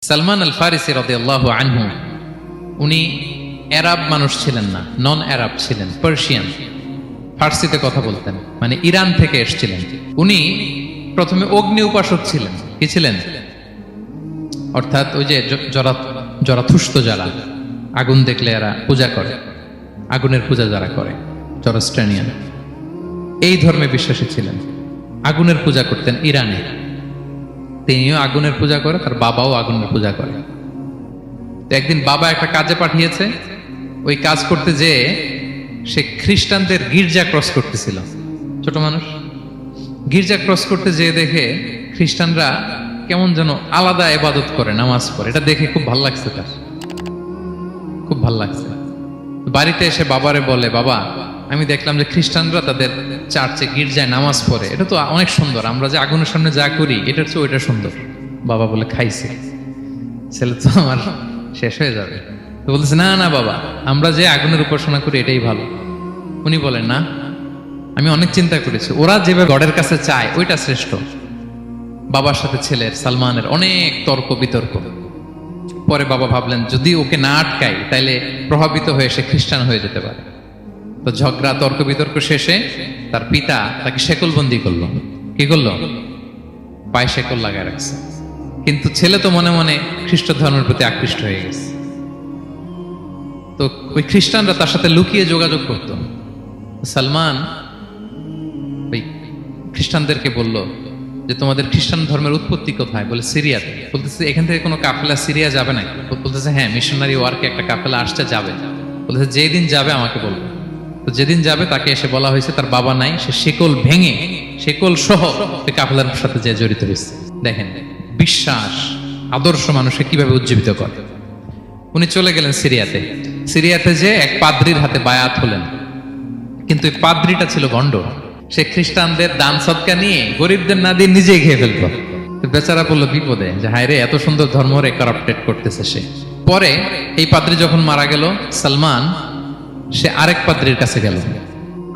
সালমান আল ফারিসি রাদিয়াল্লাহু আনহু উনি আরব মানুষ ছিলেন না, নন আরব ছিলেন, পার্সিয়ান, ফার্সিতে কথা বলতেন, মানে ইরান থেকে এসেছিলেন। উনি প্রথমে অগ্নি উপাসক ছিলেন। কি ছিলেন? অর্থাৎ ওই যে জরাথুস্ত যারা আগুন দেখলে এরা পূজা করে, আগুনের পূজা যারা করে, জরস্ট্রেনিয়ান, এই ধর্মে বিশ্বাসী ছিলেন। আগুনের পূজা করতেন ইরানে। তিনিও আগুনের পূজা করে, তার বাবাও আগুনের পূজা করে। তো একদিন বাবা একটা কাজে পাঠিয়েছে, ওই কাজ করতে যেয়ে সে খ্রিস্টানদের গির্জা ক্রস করতেছিল। ছোট মানুষ গির্জা ক্রস করতে যেয়ে দেখে খ্রিস্টানরা কেমন যেন আলাদা ইবাদত করে, নামাজ পড়ে। এটা দেখে খুব ভালো লাগছে, তার খুব ভালো লাগছে। বাড়িতে এসে বাবারে বলে, বাবা আমি দেখলাম যে খ্রিস্টানরা তাদের চার্চে গির্জায় নামাজ পড়ে, এটা তো অনেক সুন্দর, আমরা যে আগুনের সামনে যা করি এটার চেয়ে ওইটা সুন্দর। বাবা বলে, খাইছে, ছেলে তো আমার শেষ হয়ে যাবে। তো বলতেছে, না না বাবা, আমরা যে আগুনের উপাসনা করি এটাই ভালো। উনি বলেন, না, আমি অনেক চিন্তা করেছি, ওরা যেভাবে গডের কাছে চায় ওইটা শ্রেষ্ঠ। বাবার সাথে ছেলের, সালমানের অনেক তর্ক বিতর্ক। পরে বাবা ভাবলেন, যদি ওকে না আটকাই তাইলে প্রভাবিত হয়ে সে খ্রিস্টান হয়ে যেতে পারে। তো ঝগড়া তর্ক বিতর্ক শেষে তার পিতা তাকে শেকলবন্দি করলো। কি করলো? পায়ে শেকল লাগায় রাখছে। কিন্তু ছেলে তো মনে মনে খ্রিস্ট ধর্মের প্রতি আকৃষ্ট হয়ে গেছে। তো ওই খ্রিস্টানরা তার সাথে লুকিয়ে যোগাযোগ করত। সালমান ওই খ্রিস্টানদেরকে বলল যে, তোমাদের খ্রিস্টান ধর্মের উৎপত্তি কোথায়? বলে, সিরিয়াতে। বলতেছে, এখান থেকে কোনো কাফেলা সিরিয়া যাবে না? বলতেছে, হ্যাঁ, মিশনারি ওয়ার্কে একটা কাফেলা আসছে, যাবে। বলতেছে, যেদিন যাবে আমাকে বলবে। তো যেদিন যাবে তাকে এসে বলা হয়েছে তার বাবা নাই, সে শেকল ভেঙে শেকল সহ ওই কাফেলার সাথে যে জড়িত হয়েছে। দেখেন বিশ্বাস, আদর্শ মানুষকে কিভাবে উজ্জীবিত করে। উনি চলে গেলেন সিরিয়াতে। সিরিয়াতে যে এক পাদ্রির হাতে বায়াত হলেন, কিন্তু এই পাদ্রিটা ছিল গন্ড। সে খ্রিস্টানদের দান সদকা নিয়ে গরিবদের না দিয়ে নিজেই খেয়ে ফেলতো। বেচারা পড়লো বিপদে, যে হায় রে, এত সুন্দর ধর্ম রে কারাপ্টেড করতেছে সে। পরে এই পাদ্রি যখন মারা গেল, সালমান সে আরেক পাদ্রির কাছে গেল।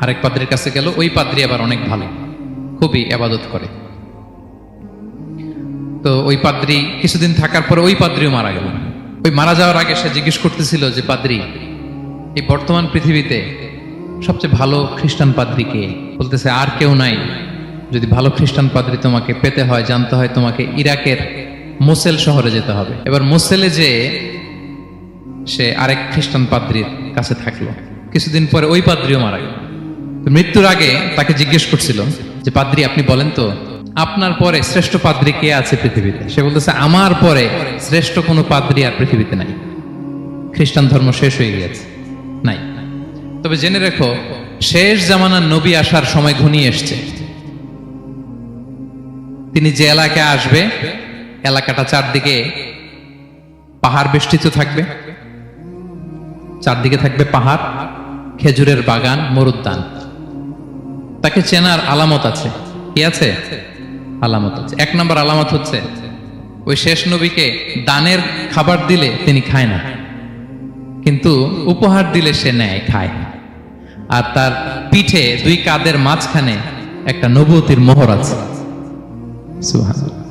আরেক পাদ্রির কাছে গেল। ওই পাদ্রি আবার অনেক ভালো, খুবই ইবাদত করে। তো ওই পাদ্রি কিছুদিন থাকার পরে ওই পাদ্রিও মারা গেল। ওই মারা যাওয়ার আগে সে জিজ্ঞেস করতেছিল যে, পাদ্রি, এই বর্তমান পৃথিবীতে সবচেয়ে ভালো খ্রিস্টান পাদ্রি কে? বলতেছে, আর কেউ নাই। যদি ভালো খ্রিস্টান পাদ্রি তোমাকে পেতে হয়, জানতে হয়, তোমাকে ইরাকের মোসেল শহরে যেতে হবে। এবার মোসেলে যে সে আরেক খ্রিস্টান পাদ্রির কাছে থাকলো। কিছুদিন পরে ওই পাদ্রিও মারা গেল। মৃত্যুর আগে তাকে জিজ্ঞেস করছিল যে, পাদ্রি আপনি বলেন তো, আপনার পরে শ্রেষ্ঠ পাদ্রি কে আছে পৃথিবীতে? সে বলতেছে, আমার পরে শ্রেষ্ঠ কোনো পাদ্রি আর পৃথিবীতে নাই। খ্রিস্টান ধর্ম শেষ হয়ে গিয়েছে, নাই। তবে জেনে রেখো, শেষ জামানার নবী আসার সময় ঘনিয়ে এসছে। তিনি যে এলাকায় আসবে, এলাকাটা চারদিকে পাহাড় বেষ্টিত থাকবে। চারদিকে থাকবে পাহাড়, খেজুরের বাগান, মরুদ্যান। তাকে চেনার আলামত আছে। কি আছে? আলামত আছে। এক নম্বর আলামত হচ্ছে, ওই শেষ নবীকে দানের খাবার দিলে তিনি খায় না, কিন্তু উপহার দিলে সে নেয়, খায়। আর তার পিঠে দুই কাঁধের মাঝখানে একটা নবুয়তির মোহর আছে। সুবহানাল্লাহ।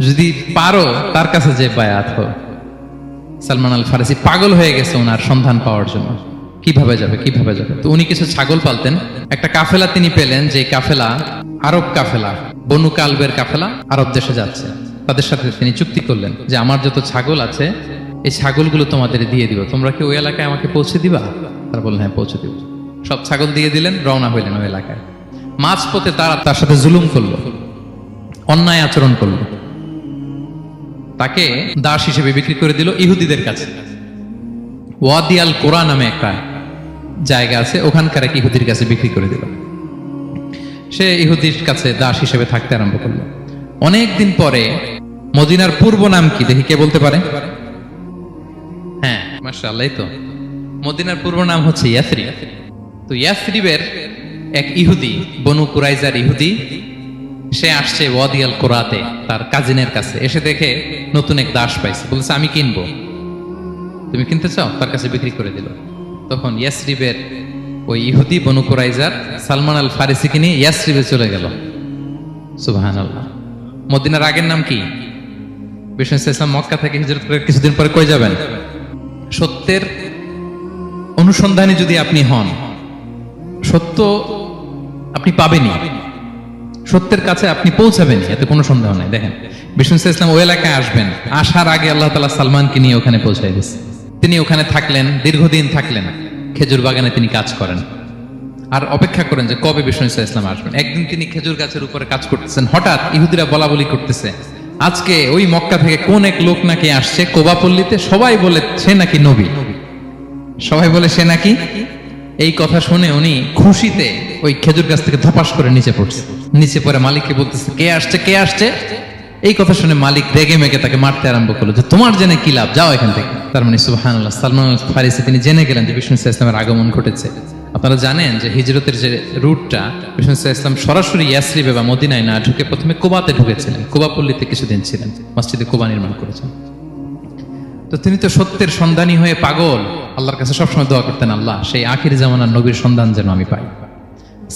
যদি পারো তার কাছে যে বায়াত হো। সালমান আল ফারিসি পাগল হয়ে গেছে ওনার সন্ধান পাওয়ার জন্য। কিভাবে যাবে, কিভাবে যাবে? তো উনি কিছু ছাগল পালতেন। একটা কাফেলা তিনি পেলেন, যে কাফেলা আরব কাফেলা, বনু কালবের কাফেলা, আরব দেশে যাচ্ছে। তাদের সাথে তিনি চুক্তি করলেন যে, আমার যত ছাগল আছে এই ছাগলগুলো তোমাদের দিয়ে দিব, তোমরা কি ওই এলাকায় আমাকে পৌঁছে দিবা? তারা বললেন, হ্যাঁ, পৌঁছে দিব। সব ছাগল দিয়ে দিলেন, রওনা হইলেন ওই এলাকায়। মাঝপথে তারা তার সাথে জুলুম করলো, অন্যায় আচরণ করলো। তাকে দাস হিসেবে বিক্রি করে দিল ইহুদিদের কাছে। ওয়াদি আল কোরা নামে একটা জায়গা আছে, ওখানকার এক ইহুদির কাছে বিক্রি করে দিল। সে ইহুদির কাছে দাস হিসেবে থাকতে আরম্ভ করলো। অনেকদিন পরে, মদিনার পূর্ব নাম কি দেখি, কে বলতে পারে? হ্যাঁ, মাশাআল্লাহ, তো মদিনার পূর্ব নাম হচ্ছে ইয়াসরিব। তো ইয়াসরিবের এক ইহুদি, বনু কুরাইজার ইহুদি, সে আসছে ওয়াদি আল কোরাতে তার কাজিনের কাছে। এসে দেখে নতুন এক দাস পাইছে, বলছে, আমি কিনবো, তুমি কিনতে চাও? তার কাছে বিক্রি করে দিল। তখন ইয়াসরিবের ওই ইহুদি, বনু কুরাইজার, সালমান আল ফারিসিকে নিয়ে ইয়াসরিবে চলে গেল। সুবহানাল্লাহ। মদিনার আগের নাম কি? বিষ্ণু ইসলাম মক্কা থেকে হিজরত করে কিছুদিন পরে কই যাবেন? সত্যের অনুসন্ধানে যদি আপনি হন, সত্য আপনি পাবেনই, সত্যের কাছে আপনি পৌঁছাবেন, এতে কোনো সন্দেহ নাই। দেখেন বিষ্ণু ইসলাম ওই এলাকায় আসবেন, আসার আগে আল্লাহ তাআলা সালমানকে নিয়ে ওখানে পৌঁছায় দিয়েছে। তিনি ওখানে থাকলেন, দীর্ঘদিন থাকলেন, খেজুর বাগানে তিনি কাজ করেন আর অপেক্ষা করেন যে কবে বিষ্ণু ইসলাম আসবেন। একদিন তিনি খেজুর গাছের উপরে কাজ করতেছেন, হঠাৎ ইহুদিরা বলা বলি করতেছে, আজকে ওই মক্কা থেকে কোন এক লোক নাকি আসছে কোবাপল্লীতে, সবাই বলে সে নাকি নবী, সবাই বলে সে নাকি। এই কথা শুনে উনি খুশিতে ওই খেজুর গাছ থেকে ধপাস করে নিচে পড়ছে। নিচে পড়ে মালিককে বলতেছে, কে আসছে কে আসছে। এই কথা শুনে মালিক রেগে মেগে তাকে মারতে আরম্ভ করলো, যে তোমার জেনে কি লাভ, যাও এখান থেকে। তার মানে সুবহানাল্লাহ, সালমান আল ফারিসি তিনি জেনে গেলেন যে বিষ্ণু ইসলামের আগমন ঘটেছে। আপনারা জানেন যে হিজরতের যে রুটটা, বিষ্ণু ইসলাম সরাসরি ইয়াসরিবে বা মদিনায় না ঢুকে প্রথমে কুবাতে ঢুকেছিলেন, কুবাপল্লীতে কিছুদিন ছিলেন, মসজিদে কুবা নির্মাণ করেছেন। তো তিনি তো সত্যের সন্ধানী হয়ে পাগল, আল্লাহর কাছে সবসময় দোয়া করতেন, আল্লাহ সেই আখির জামানার নবীর সন্ধান যেন আমি পাই।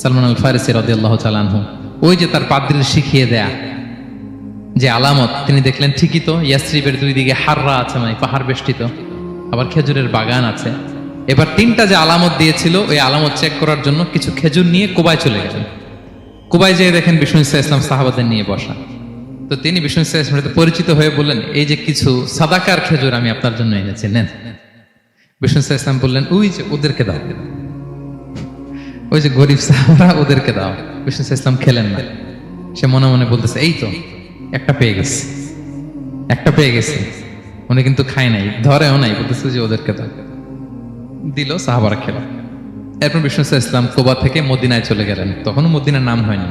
সালমান আল ফারিসি রাদিয়াল্লাহু তাআলা আনহু, ওই যে তার পাদ্রীর শিখিয়ে দেয়া যে আলামত, তিনি দেখলেন ঠিকই তো ইয়াসরিবের দুই দিকে হাররা আছে, মানে পাহাড় বেষ্টিত, আবার খেজুরের বাগান আছে। এবার তিনটা যে আলামত দিয়েছিল, ওই আলামত চেক করার জন্য কিছু খেজুর নিয়ে কুবায় চলে গেলেন। কুবায় যেয়ে দেখেন বিষ্ণু ইসলাম সাহাবাদের নিয়ে বসা। তো তিনি বিষ্ণু ইসলামের সাথে পরিচিত হয়ে বললেন, এই যে কিছু সাদাকার খেজুর আমি আপনার জন্য এনেছি, নেন। বিষ্ণু ইসলাম বললেন, ওই যে ওদেরকে দাও, ওই যে গরিব সাহাবারা, ওদেরকে দাও। বিষ্ণু ইসলাম খেলেন না, সে মনে মনে বলতেছে, এই তো একটা পেয়ে গেছে, একটা পেয়ে গেছে। উনি কিন্তু খায় নাই, ধরেও নাই, বলতেছে যে ওদেরকে দাও। দিল, সাহাবারা খেল। এরপর বিষ্ণু ইসলাম কুবা থেকে মদিনায় চলে গেলেন, তখনও মদিনার নাম হয়নি,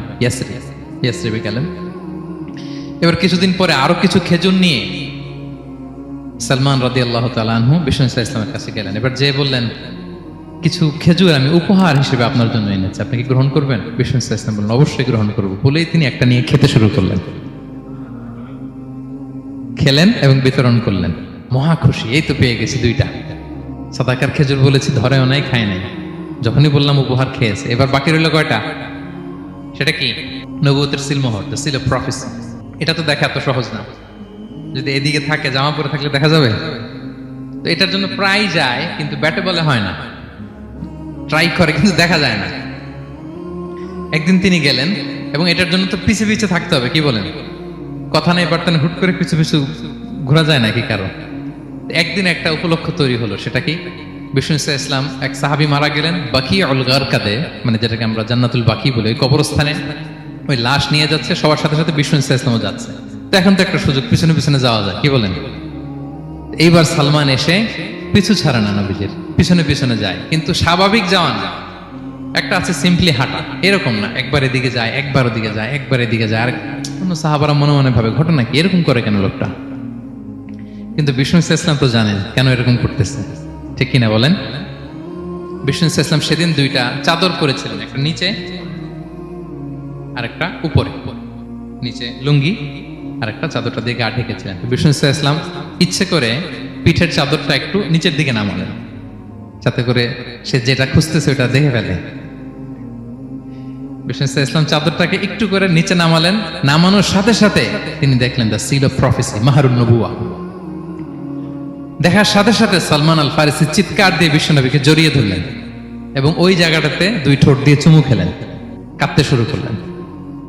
ইয়াসরিবে গেলেন। এবার কিছুদিন পরে আরো কিছু খেজুর নিয়ে সালমান রাদিয়াল্লাহু তাআলা আনহু বিষ্ণু ইসলামের কাছে গেলেন। এবার যে বললেন, কিছু খেজুর আমি উপহার হিসেবে আপনার জন্য এনেছি, আপনি কি গ্রহণ করবেন? বিষ্ণু ইসলাম বললেন, অবশ্যই গ্রহণ করবো। বলেই তিনি একটা নিয়ে খেতে শুরু করলেন, খেলেন এবং বিতরণ করলেন। মহা খুশি, এই তো পেয়ে গেছি দুইটা সাদাকার খেজুর, বলেছি ধরেও নাই, খায় নাই। যখনই বললাম উপহার, খেয়েছে। এবার বাকি রইল কয়টা? সেটা কি? নবুয়তের সিলমোহর, দ্য সিল অফ প্রফেসি। এটা তো দেখা এত সহজ না, যদি এদিকে থাকে, জামা পরে থাকলে দেখা যাবে? তো এটার জন্য প্রায় যায়, কিন্তু ব্যাটে বলে হয় না, ট্রাই করে কিন্তু দেখা যায় না। একদিন তিনি গেলেন, এবং এটার জন্য তো পিছে পিছে থাকতে হবে, কি বলেন? কথা নেই বার্তা নেই, হুট করে পিছু পিছু ঘোরা যায় নাকি কারো? একদিন একটা উপলক্ষ তৈরি হলো, সেটা কি? বিষ্ণু ইসলাম, এক সাহাবী মারা গেলেন বাকিউল গারকাদে, মানে যেটাকে আমরা জান্নাতুল বাকি বলি, ওই কবরস্থানে ওই লাশ নিয়ে যাচ্ছে, সবার সাথে সাথে বিষ্ণু ইসলামও যাচ্ছে। তো এখন তো একটা সুযোগ, পিছনে পিছনে যাওয়া যায়, কি বলেন? এইবার সালমান এসে পিছু ছাড়ে না, নবীজির পিছনে পিছনে যায়, কিন্তু স্বাভাবিক যাওয়া না, একটা আছে সিম্পলি হাঁটা, এরকম না, একবার এদিকে যায়, একবার ওদিকে যায়, একবার এদিকে যায়। আর অন্য সাহাবারা মনে মনে ভাবে, ঘটনা কি, এরকম করে কেন লোকটা? কিন্তু বিষ্ণু ইসলাম তো জানেন কেন এরকম করতেছে, ঠিক কিনা বলেন? বিষ্ণু ইসলাম সেদিন দুইটা চাদর পরেছিলেন, একটা নিচে আর একটা উপরে, নিচে লুঙ্গি আর একটা চাদরটা দিয়ে গা ঢেকেছিলেন। বিষ্ণু ইসলাম ইচ্ছে করে পিঠের চাদরটা একটু নিচের দিকে নামালেন, যাতে করে সে যেটা খুঁজতেছে ওটা দেখে ফেলে। বিষ্ণু ইসলাম চাদরটাকে একটু করে নিচে নামালেন, নামানোর সাথে সাথে তিনি দেখলেন দ্য সিল অফ প্রফেসি, মাহরুন নবুয়া। দেখার সাথে সাথে সালমান আল ফারিসি চিৎকার দিয়ে বিশ্বনবীকে জড়িয়ে ধরলেন এবং ওই জায়গাটাতে দুই ঠোঁট দিয়ে চুমু খেলেন, কাঁদতে শুরু করলেন।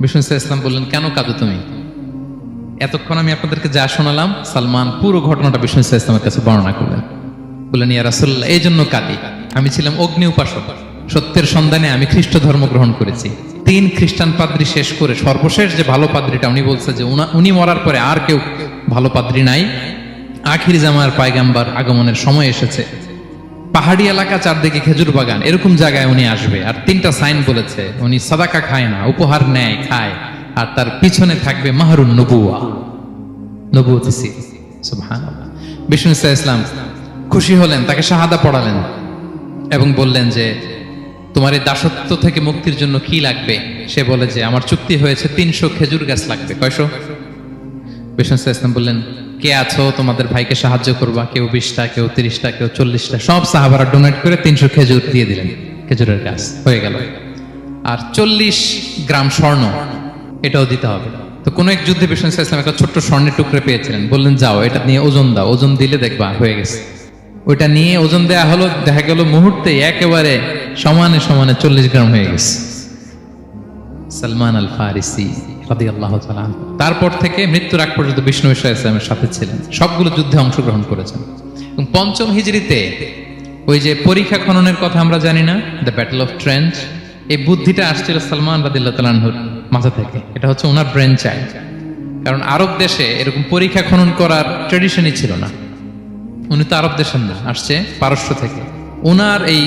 বিষ্ণু ইসলাম বললেন, কেন কাঁদো তুমি? এতক্ষণ আমি আপনাদেরকে যা শোনালাম, সালমান পুরো ঘটনাটা বিষ্ণু ইসলামের কাছে বর্ণনা করলেন। বললেন, ইয়া রাসূলুল্লাহ, এই জন্য কাঁদি, আমি ছিলাম অগ্নি উপাসক, সত্যের সন্ধানে আমি খ্রিস্ট ধর্ম গ্রহণ করেছি। 3 খ্রিস্টান পাদ্রী শেষ করে সর্বশেষ যে ভালো পাদ্রীটা, উনি বলছে যে উনি মরার পরে আর কেউ ভালো পাদ্রী নাই, আখির জামার পায়গাম্বার আগমনের সময় এসেছে। পাহাড়ি এলাকা, চারদিকে খেজুর বাগান, এরকম জায়গায় উনি আসবে। আর 3টা সাইন বলেছে, উনি সাদাকা খায় না, উপহার নেয়, খায়, আর তার পিছনে থাকবে মাহরুন নবুয়া, নবুয়তি সিল। সুবহানাল্লাহ। বিষ্ণু ইসলাম খুশি হলেন, তাকে শাহাদা পড়ালেন এবং বললেন যে, তোমার এই দাসত্ব থেকে মুক্তির জন্য কি লাগবে? সে বলে যে, আমার চুক্তি হয়েছে 300 খেজুর গাছ লাগবে। কয়শো? বিষ্ণু ইসলাম বললেন, কে আছো তোমাদের ভাইকে সাহায্য করবা? কেউ 20টা, কেউ 30টা, কেউ 40টা। সব সাহাবারা ডোনেট করে 300 খেজুর দিয়ে দিলেন, খেজুরের গাছ হয়ে গেল। আর 40 গ্রাম স্বর্ণ, এটাও দিতে হবে। তো কোন এক যুদ্ধে বিষ্ণু ইসলাম একটা ছোট্ট স্বর্ণের টুকরে পেয়েছিলেন, বললেন যাও এটা নিয়ে ওজন দাও, ওজন দিলে দেখবা হয়ে গেছে। ওইটা নিয়ে ওজন দেয়া হলো, দেখা গেল মুহূর্তে একেবারে সমানে সমানে 40 গ্রাম হয়ে গেছে। সালমান আল ফারিসি রাদিয়াল্লাহু তাআলা আনহু তারপর থেকে মৃত্যুর আগ পর্যন্ত বিষ্ণু ইসলামের সাথে ছিলেন, সবগুলো যুদ্ধে অংশগ্রহণ করেছেন। এবং 5ম হিজরিতে ওই যে পরীক্ষা খননের কথা আমরা জানি না, দ্য ব্যাটল অফ ট্রেন্চ, এই বুদ্ধিটা আসছিল সালমান রাদিয়াল্লাহু তাআলা আনহুর মাথা থেকে। এটা হচ্ছে ওনার ব্রেন চাইল্ড। কারণ আরব দেশে এরকম পরীক্ষা খনন করার ট্রেডিশনই ছিল না। উনি তো আরব দেশের না, আসছে পারস্য থেকে। ওনার এই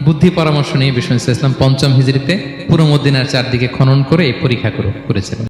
বুদ্ধি পরামর্শ নিয়ে বিষ্ণু ইসলাম 5ম হিজরিতে পুরো মদিনার চারদিকে খনন করে এই পরীক্ষা করেছিলেন।